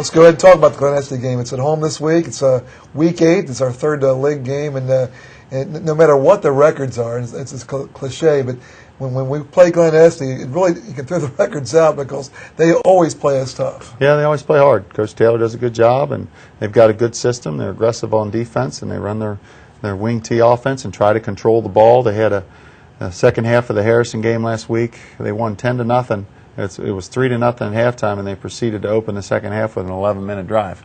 let's go ahead and talk about the Glen Este game. It's at home this week. It's week 8. It's our third league game, and no matter what the records are, it's a cliche, but when we play Glen Este, you can throw the records out because they always play us tough. Yeah, they always play hard. Coach Taylor does a good job, and they've got a good system. They're aggressive on defense, and they run their wing tee offense and try to control the ball. They had a second half of the Harrison game last week. They won 10-0. It was 3-0 at halftime, and they proceeded to open the second half with an 11-minute drive.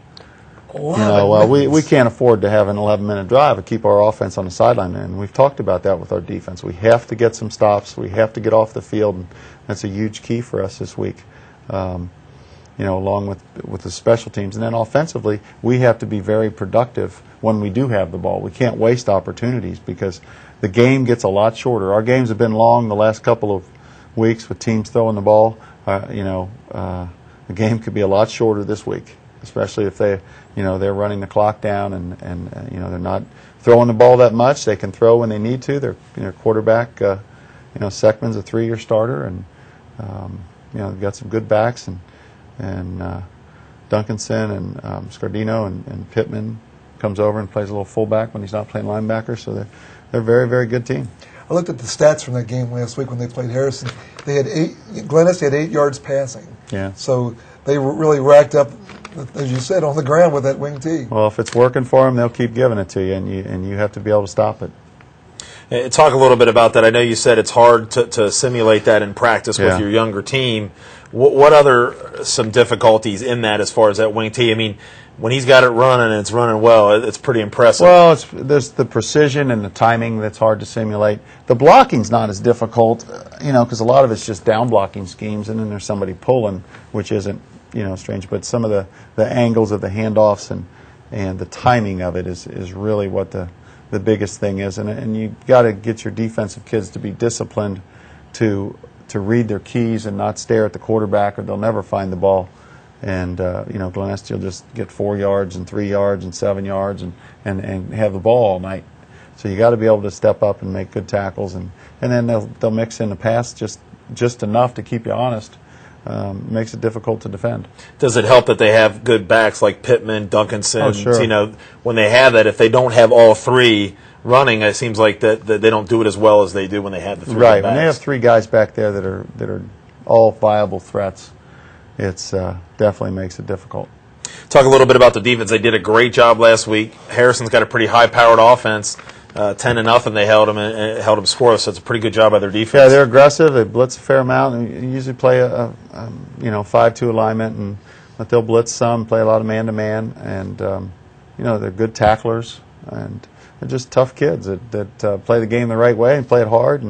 We can't afford to have an 11-minute drive and keep our offense on the sideline. And we've talked about that with our defense. We have to get some stops. We have to get off the field, and that's a huge key for us this week. Along with the special teams, and then offensively, we have to be very productive when we do have the ball. We can't waste opportunities because the game gets a lot shorter. Our games have been long the last couple of weeks with teams throwing the ball. The game could be a lot shorter this week, especially if they're running the clock down and they're not throwing the ball that much. They can throw when they need to. Their quarterback, Seckman's a 3-year starter, and they've got some good backs, and Duncanson and Scardino and Pittman comes over and plays a little fullback when he's not playing linebacker. So they're a very, very good team. I looked at the stats from that game last week when they played Harrison. Glen Este had 8 yards passing. Yeah. So they really racked up, as you said, on the ground with that wing tee. Well, if it's working for them, they'll keep giving it to you, and you have to be able to stop it. Talk a little bit about that. I know you said it's hard to simulate that in practice with your younger team. What other some difficulties in that as far as that wing tee? I mean, when he's got it running and it's running well, it's pretty impressive. Well, there's the precision and the timing that's hard to simulate. The blocking's not as difficult, because a lot of it's just down blocking schemes, and then there's somebody pulling, which isn't, strange. But some of the angles of the handoffs and the timing of it is really what the biggest thing is. And you got to get your defensive kids to be disciplined to read their keys and not stare at the quarterback, or they'll never find the ball. And Glen Este will just get 4 yards and 3 yards and 7 yards and have the ball all night. So you got to be able to step up and make good tackles, and then they'll mix in the pass just enough to keep you honest. Makes it difficult to defend. Does it help that they have good backs like Pittman, Duncanson? Oh, sure. When they have that, if they don't have all three running, it seems like that they don't do it as well as they do when they have the three right. backs. When they have 3 guys back there that are all viable threats, it's definitely makes it difficult. Talk a little bit about the defense. They did a great job last week. Harrison's got a pretty high-powered offense. 10-0, they held them scoreless. So it's a pretty good job by their defense. Yeah, they're aggressive. They blitz a fair amount, and usually play a 5-2 alignment, but they'll blitz some, play a lot of man-to-man, and they're good tacklers, and they're just tough kids that play the game the right way and play it hard,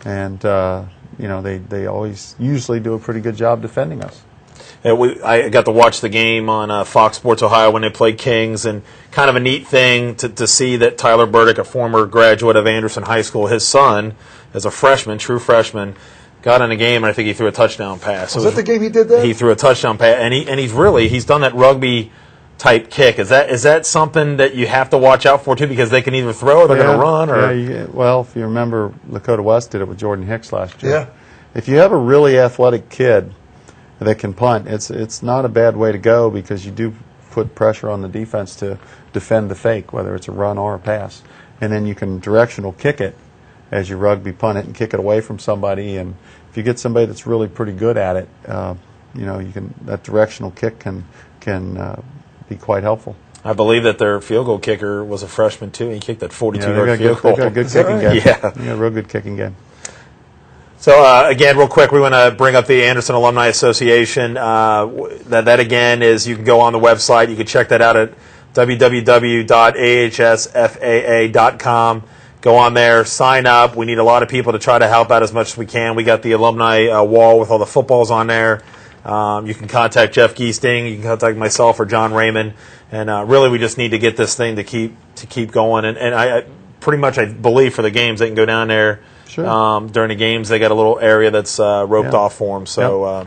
and they always usually do a pretty good job defending us. I got to watch the game on Fox Sports Ohio when they played Kings, and kind of a neat thing to see that Tyler Burdick, a former graduate of Anderson High School, his son, as a freshman, true freshman, got in a game, and I think he threw a touchdown pass. Was that the game he did that? He threw a touchdown pass, and he's done that rugby type kick. Is that something that you have to watch out for too, because they can either throw or they're going to run? Or well, if you remember, Lakota West did it with Jordan Hicks last year. Yeah. If you have a really athletic kid that can punt, it's not a bad way to go, because you do put pressure on the defense to defend the fake, whether it's a run or a pass, and then you can directional kick it as you rugby punt it and kick it away from somebody. And if you get somebody that's really pretty good at it, that directional kick can be quite helpful. I believe that their field goal kicker was a freshman too. He kicked that 42-yard field goal. They got a good kicking game. Yeah, a real good kicking game. So, again, real quick, we want to bring up the Anderson Alumni Association. That again, is you can go on the website. You can check that out at www.ahsfaa.com. Go on there, sign up. We need a lot of people to try to help out as much as we can. We got the alumni wall with all the footballs on there. You can contact Jeff Giesting. You can contact myself or John Raymond. And really, we just need to get this thing to keep going. And I pretty much, I believe, for the games, they can go down there. Sure. During the games, they got a little area that's roped off for them. So, I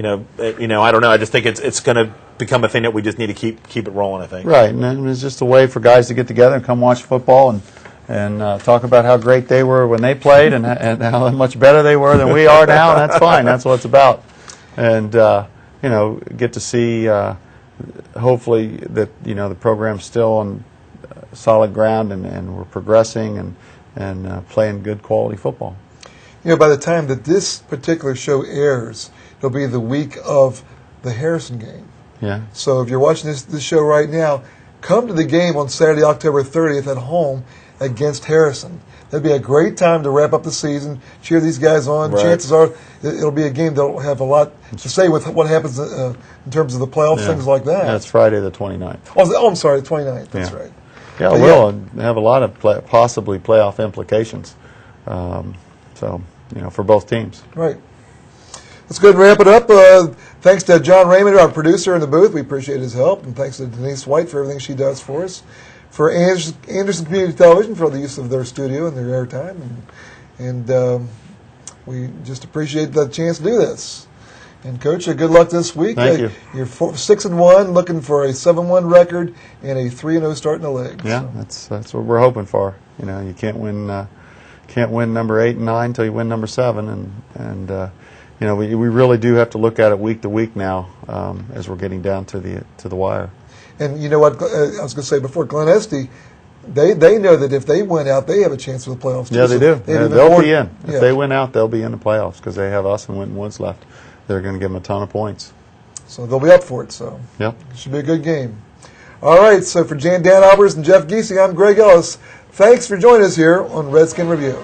don't know. I just think it's going to become a thing that we just need to keep it rolling, I think. Right, and it's just a way for guys to get together and come watch football and talk about how great they were when they played and how much better they were than we are now, and that's fine. That's what it's about. And, get to see, hopefully that the program's still on solid ground and we're progressing and playing good quality football. By the time that this particular show airs, it'll be the week of the Harrison game. Yeah. So if you're watching this show right now, come to the game on Saturday, October 30th at home against Harrison. That'd be a great time to wrap up the season, cheer these guys on. Right. Chances are it'll be a game that'll have a lot to say with what happens in terms of the playoffs, things like that. That's Friday the 29th. Oh, I'm sorry, the 29th. That's right. Yeah, it will have a lot of possibly playoff implications. For both teams. Right. Let's go ahead and wrap it up. Thanks to John Raymond, our producer in the booth. We appreciate his help. And thanks to Denise White for everything she does for us. For Anderson Community Television for the use of their studio and their airtime. And we just appreciate the chance to do this. And, Coach, good luck this week. Thank you. You're 6-1, looking for a 7-1 record and a 3-0 start in the league. Yeah, so. That's what we're hoping for. You can't win number 8 and 9 until you win number 7, and we really do have to look at it week to week now as we're getting down to the wire. And you know what I was going to say before, Glen Este, they know that if they win out, they have a chance for the playoffs too. Yeah, they do. They'll be in. Yeah. If they win out, they'll be in the playoffs because they have us and Winton Woods left. They're going to give them a ton of points. So they'll be up for it. So yep. It should be a good game. All right, so for Dan Albers and Jeff Giesing, I'm Greg Ellis. Thanks for joining us here on Redskin Review.